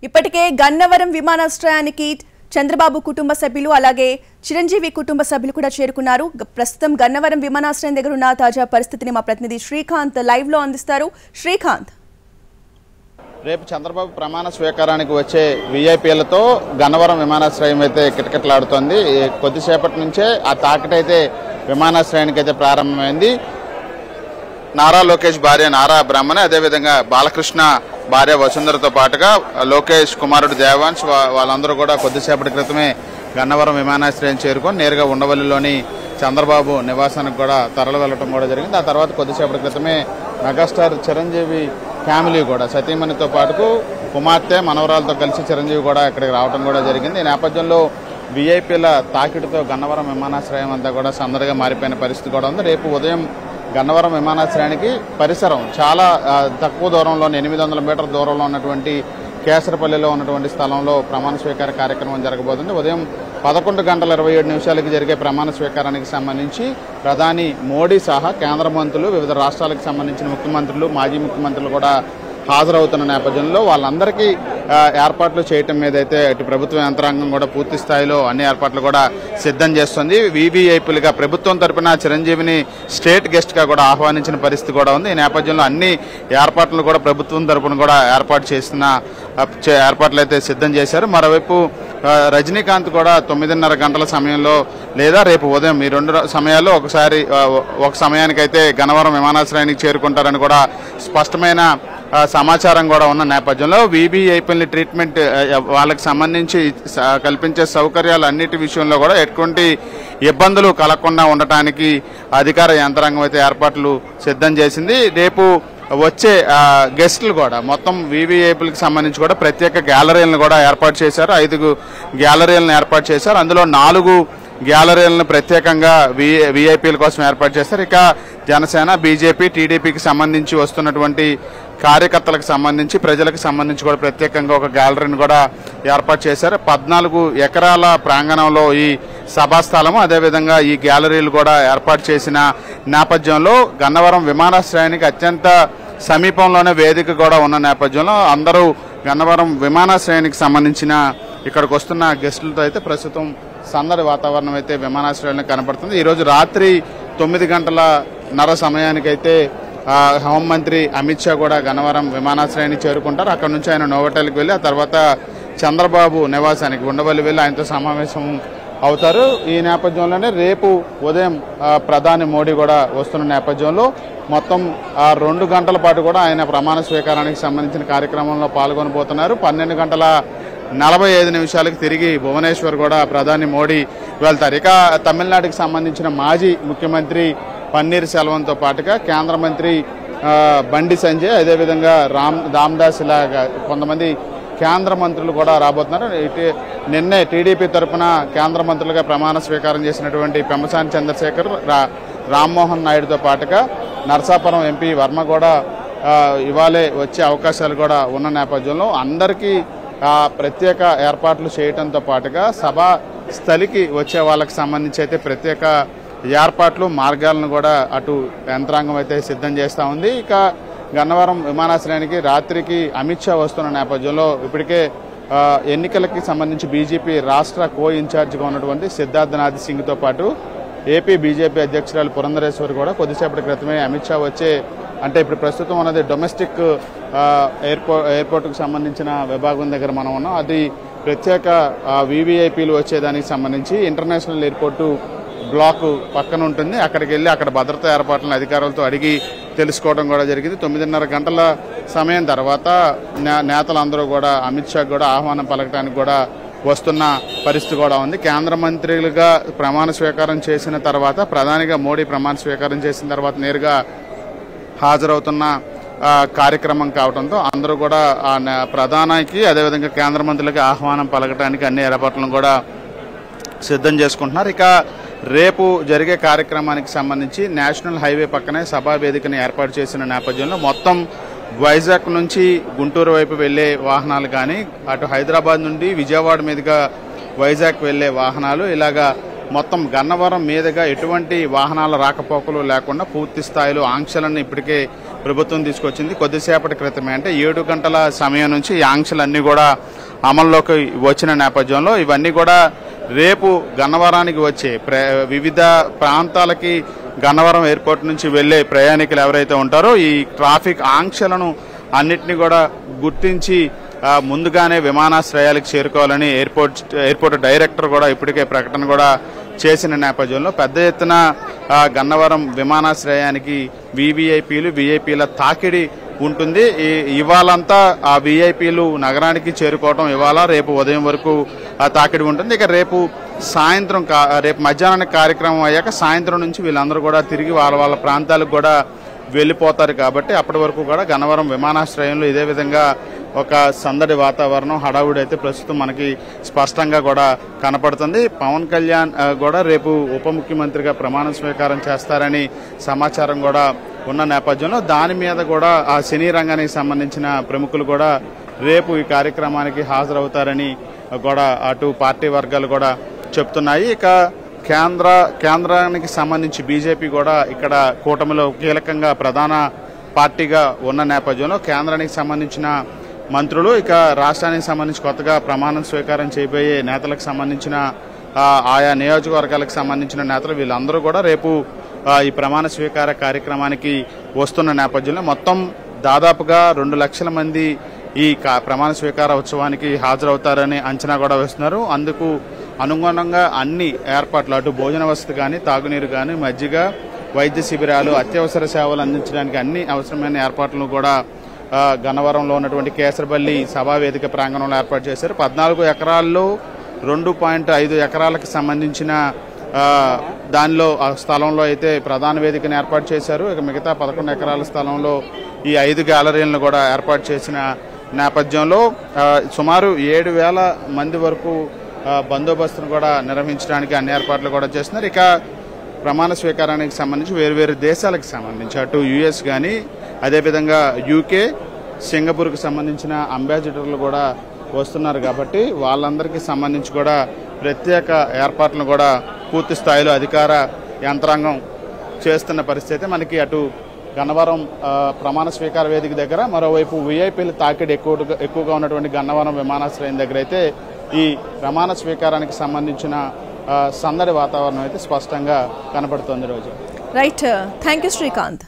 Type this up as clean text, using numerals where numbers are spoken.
ఇప్పటికే గన్నవరం విమానాశ్రయానికి చంద్రబాబు కుటుంబ సభ్యులు అలాగే చిరంజీవి కుటుంబ సభ్యులు కూడా చేరుకున్నారు. ప్రస్తుతం గన్నవరం విమానాశ్రయం దగ్గర ఉన్న తాజా పరిస్థితిని మా ప్రతినిధి శ్రీకాంత్ లైవ్ లో అందిస్తారు. శ్రీకాంత్, రేపు చంద్రబాబు ప్రమాణ స్వీకారానికి వచ్చే వీఐపీలతో గన్నవరం విమానాశ్రయం అయితే కిటకిటలాడుతోంది. కొద్దిసేపటి నుంచే ఆ తాకిటైతే విమానాశ్రయానికి అయితే ప్రారంభమైంది. నారా లోకేష్ భార్య నారా బ్రాహ్మణి, అదేవిధంగా బాలకృష్ణ భార్య వసుంధరతో పాటుగా లోకేష్ కుమారుడు దేవాంశ్ వాళ్ళందరూ కూడా కొద్దిసేపటి క్రితమే గన్నవరం విమానాశ్రయం చేరుకొని నేరుగా ఉండవల్లిలోని చంద్రబాబు నివాసానికి కూడా తరలి వెళ్లడం కూడా జరిగింది. ఆ తర్వాత కొద్దిసేపటి క్రితమే మెగాస్టార్ చిరంజీవి ఫ్యామిలీ కూడా సతీమణితో పాటుకు కుమార్తె మనవరాలతో కలిసి చిరంజీవి కూడా ఇక్కడికి రావడం కూడా జరిగింది. ఈ నేపథ్యంలో వీఐపీల తాకిడితో గన్నవరం విమానాశ్రయం అంతా కూడా సందడిగా మారిపోయిన పరిస్థితి కూడా ఉంది. రేపు ఉదయం గన్నవరం విమానాశ్రయానికి పరిసరం చాలా తక్కువ దూరంలో 800 మీటర్ల దూరంలో ఉన్నటువంటి కేసరపల్లిలో ఉన్నటువంటి స్థలంలో ప్రమాణ స్వీకార కార్యక్రమం జరగబోతుంది. ఉదయం 11:27 జరిగే ప్రమాణ స్వీకారానికి సంబంధించి ప్రధాని మోడీ సహా కేంద్ర మంత్రులు, వివిధ రాష్ట్రాలకు సంబంధించిన ముఖ్యమంత్రులు, మాజీ ముఖ్యమంత్రులు కూడా హాజరవుతున్న నేపథ్యంలో వాళ్ళందరికీ ఏర్పాట్లు చేయటం మీద అయితే ఇటు ప్రభుత్వ యంత్రాంగం కూడా పూర్తి స్థాయిలో అన్ని ఏర్పాట్లు కూడా సిద్ధం చేస్తుంది. వీవీఐపీలుగా ప్రభుత్వం తరపున చిరంజీవిని స్టేట్ గెస్ట్గా కూడా ఆహ్వానించిన పరిస్థితి కూడా ఉంది. ఈ నేపథ్యంలో అన్ని ఏర్పాట్లు కూడా ప్రభుత్వం తరపున కూడా ఏర్పాట్లు అయితే సిద్ధం చేశారు. మరోవైపు రజనీకాంత్ కూడా 9:30 గంటల సమయంలో లేదా రేపు ఉదయం ఈ రెండు సమయాల్లో ఒక సమయానికైతే గన్నవరం విమానాశ్రయానికి చేరుకుంటారని కూడా స్పష్టమైన సమాచారం కూడా ఉన్న నేపథ్యంలో వీవీఐపీఎల్ ట్రీట్మెంట్ వాళ్ళకి సంబంధించి కల్పించే సౌకర్యాలు అన్నిటి విషయంలో కూడా ఎటువంటి ఇబ్బందులు కలగకుండా ఉండటానికి అధికార యంత్రాంగం అయితే ఏర్పాట్లు సిద్ధం చేసింది. రేపు వచ్చే గెస్టులు కూడా మొత్తం వీవీఐపీలకు సంబంధించి కూడా ప్రత్యేక గ్యాలరీలను కూడా ఏర్పాటు చేశారు. 5 గ్యాలరీలను ఏర్పాటు చేశారు. అందులో 4 గ్యాలరీలను ప్రత్యేకంగా వీఐపీల కోసం ఏర్పాటు చేస్తారు. ఇక జనసేన, బీజేపీ, టీడీపీకి సంబంధించి వస్తున్నటువంటి కార్యకర్తలకు సంబంధించి, ప్రజలకు సంబంధించి కూడా ప్రత్యేకంగా ఒక గ్యాలరీని కూడా ఏర్పాటు చేశారు. 14 ఎకరాల ప్రాంగణంలో ఈ సభాస్థలము, అదేవిధంగా ఈ గ్యాలరీలు కూడా ఏర్పాటు చేసిన నేపథ్యంలో గన్నవరం విమానాశ్రయానికి అత్యంత సమీపంలోనే వేదిక కూడా ఉన్న నేపథ్యంలో అందరూ గన్నవరం విమానాశ్రయానికి సంబంధించిన ఇక్కడికి వస్తున్న గెస్టులతో అయితే ప్రస్తుతం సందడి వాతావరణం అయితే విమానాశ్రయంలో కనపడుతుంది. ఈరోజు రాత్రి 9:30 సమయానికైతే హోంమంత్రి అమిత్ షా కూడా గన్నవరం విమానాశ్రయానికి చేరుకుంటారు. అక్కడ నుంచి ఆయన నోవోటల్కి వెళ్ళి ఆ తర్వాత చంద్రబాబు నివాసానికి ఉండవల్లి వెళ్ళి ఆయనతో సమావేశం అవుతారు. ఈ నేపథ్యంలోనే రేపు ఉదయం ప్రధాని మోడీ కూడా వస్తున్న నేపథ్యంలో మొత్తం 2 గంటల పాటు కూడా ఆయన ప్రమాణ స్వీకారానికి సంబంధించిన కార్యక్రమంలో పాల్గొనబోతున్నారు. 12:45 తిరిగి భువనేశ్వర్ కూడా ప్రధాని మోడీ వెళ్తారు. ఇక తమిళనాడుకి సంబంధించిన మాజీ ముఖ్యమంత్రి పన్నీర్ సెల్వంతో పాటుగా కేంద్ర మంత్రి బండి సంజయ్, అదేవిధంగా రామ్దాస్ ఇలాగా కొంతమంది కేంద్ర మంత్రులు కూడా రాబోతున్నారు. నిన్నే టీడీపీ తరఫున కేంద్ర మంత్రులుగా ప్రమాణ స్వీకారం చేసినటువంటి పెమ్మసాని చంద్రశేఖర్, రామ్మోహన్ నాయుడుతో పాటుగా నరసాపురం ఎంపీ వర్మ కూడా ఇవాళే వచ్చే అవకాశాలు కూడా ఉన్న నేపథ్యంలో అందరికీ ప్రత్యేక ఏర్పాట్లు చేయడంతో పాటుగా సభా స్థలికి వచ్చే వాళ్ళకి సంబంధించి అయితే ప్రత్యేక ఏర్పాట్లు, మార్గాలను కూడా అటు యంత్రాంగం అయితే సిద్ధం చేస్తూ ఉంది. ఇక గన్నవరం విమానాశ్రయానికి రాత్రికి అమిత్ షా వస్తున్న నేపథ్యంలో ఇప్పటికే ఎన్నికలకి సంబంధించి బీజేపీ రాష్ట్ర కో ఇన్ఛార్జిగా ఉన్నటువంటి సిద్ధార్థనాథ్ సింగ్తో పాటు ఏపీ బీజేపీ అధ్యక్షురాలు పురంధరేశ్వరి కూడా కొద్దిసేపటి క్రితమే అమిత్ షా వచ్చే, అంటే ఇప్పుడు ప్రస్తుతం ఉన్నది డొమెస్టిక్ ఎయిర్పోర్ట్కు సంబంధించిన విభాగం దగ్గర మనం ఉన్నాం. అది ప్రత్యేక వీవీఐపీలు వచ్చేదానికి సంబంధించి ఇంటర్నేషనల్ ఎయిర్పోర్టు బ్లాక్ పక్కన ఉంటుంది. అక్కడికి వెళ్ళి అక్కడ భద్రతా ఏర్పాట్లను అధికారులతో అడిగి తెలుసుకోవడం కూడా జరిగింది. 9:30 గంటల సమయం తర్వాత నేతలందరూ కూడా అమిత్ షా కూడా ఆహ్వానం పలకడానికి కూడా వస్తున్న పరిస్థితి కూడా ఉంది. కేంద్ర మంత్రులుగా ప్రమాణ స్వీకారం చేసిన తర్వాత, ప్రధానిగా మోడీ ప్రమాణ స్వీకారం చేసిన తర్వాత నేరుగా హాజరవుతున్న కార్యక్రమం కావడంతో అందరూ కూడా ప్రధానికి అదేవిధంగా కేంద్ర మంత్రులకి ఆహ్వానం పలకడానికి అన్ని ఏర్పాట్లను కూడా సిద్ధం చేసుకుంటున్నారు. ఇక రేపు జరిగే కార్యక్రమానికి సంబంధించి నేషనల్ హైవే పక్కనే సభా వేదికను ఏర్పాటు చేసిన నేపథ్యంలో మొత్తం వైజాగ్ నుంచి గుంటూరు వైపు వెళ్లే వాహనాలు కానీ, అటు హైదరాబాద్ నుండి విజయవాడ మీదుగా వైజాగ్ వెళ్లే వాహనాలు, ఇలాగా మొత్తం గన్నవరం మీదుగా ఎటువంటి వాహనాల రాకపోకలు లేకుండా పూర్తి స్థాయిలో ఆంక్షలను ఇప్పటికే ప్రభుత్వం తీసుకొచ్చింది కొద్దిసేపటి క్రితమే. అంటే 7 గంటల సమయం నుంచి ఈ ఆంక్షలన్నీ కూడా అమల్లోకి వచ్చిన నేపథ్యంలో ఇవన్నీ కూడా రేపు గన్నవరానికి వచ్చే వివిధ ప్రాంతాలకి గన్నవరం ఎయిర్పోర్ట్ నుంచి వెళ్లే ప్రయాణికులు ఎవరైతే ఉంటారో ఈ ట్రాఫిక్ ఆంక్షలను అన్నిటినీ కూడా గుర్తించి ముందుగానే విమానాశ్రయాలకు చేరుకోవాలని ఎయిర్పోర్ట్ డైరెక్టర్ కూడా ఇప్పటికే ప్రకటన కూడా చేసిన నేపథ్యంలో పెద్ద ఎత్తున గన్నవరం విమానాశ్రయానికి విఐపీల తాకిడి ఉంటుంది. ఇవాళంతా ఆ విఐపీలు నగరానికి చేరుకోవడం ఇవాళ రేపు ఉదయం వరకు తాకిడి ఉంటుంది. ఇక రేపు సాయంత్రం రేపు మధ్యాహ్నానికి కార్యక్రమం అయ్యాక సాయంత్రం నుంచి వీళ్ళందరూ కూడా తిరిగి వాళ్ళ ప్రాంతాలకు కూడా వెళ్ళిపోతారు. కాబట్టి అప్పటి వరకు కూడా గన్నవరం విమానాశ్రయంలో ఇదే విధంగా ఒక సందడి వాతావరణం హడావుడి అయితే ప్రస్తుతం మనకి స్పష్టంగా కూడా కనపడుతుంది. పవన్ కళ్యాణ్ కూడా రేపు ఉప ముఖ్యమంత్రిగా ప్రమాణ స్వీకారం చేస్తారని సమాచారం కూడా ఉన్న నేపథ్యంలో దాని మీద కూడా ఆ సినీ రంగానికి సంబంధించిన ప్రముఖులు కూడా రేపు ఈ కార్యక్రమానికి హాజరవుతారని కూడా అటు పార్టీ వర్గాలు కూడా చెప్తున్నాయి. ఇక కేంద్రానికి సంబంధించి బీజేపీ కూడా ఇక్కడ కూటమిలో కీలకంగా ప్రధాన పార్టీగా ఉన్న నేపథ్యంలో కేంద్రానికి సంబంధించిన మంత్రులు ఇక రాష్ట్రానికి సంబంధించి కొత్తగా ప్రమాణ స్వీకారం చేయబోయే నేతలకు సంబంధించిన ఆయా నియోజకవర్గాలకు సంబంధించిన నేతలు వీళ్ళందరూ కూడా రేపు ఈ ప్రమాణ స్వీకార కార్యక్రమానికి వస్తున్న నేపథ్యంలో మొత్తం దాదాపుగా 2 లక్షల మంది ఈ ప్రమాణ స్వీకార ఉత్సవానికి హాజరవుతారని అంచనా కూడా వేస్తున్నారు. అందుకు అనుగుణంగా అన్ని ఏర్పాట్లు అటు భోజన వసతి కానీ తాగునీరు కానీ మజ్జిగ వైద్య శిబిరాలు అత్యవసర సేవలు అందించడానికి అన్ని అవసరమైన ఏర్పాట్లను కూడా గన్నవరంలో ఉన్నటువంటి కేసరపల్లి సభావేదిక ప్రాంగణంలో ఏర్పాటు చేశారు. 14 ఎకరాల్లో 2.5 ఎకరాలకు సంబంధించిన దానిలో స్థలంలో అయితే ప్రధాన వేదికను ఏర్పాటు చేశారు. ఇక మిగతా 11 ఎకరాల స్థలంలో ఈ 5 గ్యాలరీలను కూడా ఏర్పాటు చేసిన నేపథ్యంలో సుమారు 7,000 మంది వరకు బందోబస్తును కూడా నిర్వహించడానికి అన్ని ఏర్పాట్లు కూడా చేస్తున్నారు. ఇక ప్రమాణ స్వీకారానికి సంబంధించి వేరువేరు దేశాలకు సంబంధించి అటు యుఎస్ కానీ అదేవిధంగా యూకే సింగపూర్కి సంబంధించిన అంబాసిడర్లు కూడా వస్తున్నారు. కాబట్టి వాళ్ళందరికీ సంబంధించి కూడా ప్రత్యేక ఏర్పాట్లను కూడా పూర్తి స్థాయిలో అధికార యంత్రాంగం చేస్తున్న పరిస్థితి మనకి అటు గన్నవరం ప్రమాణ స్వీకార వేదిక దగ్గర, మరోవైపు విఐపీల తాకిడి ఎక్కువగా ఉన్నటువంటి గన్నవరం విమానాశ్రయం దగ్గర అయితే ఈ ప్రమాణ స్వీకారానికి సంబంధించిన సందడి వాతావరణం అయితే స్పష్టంగా కనబడుతోంది. రోజు రైట్. Thank you Srikanth.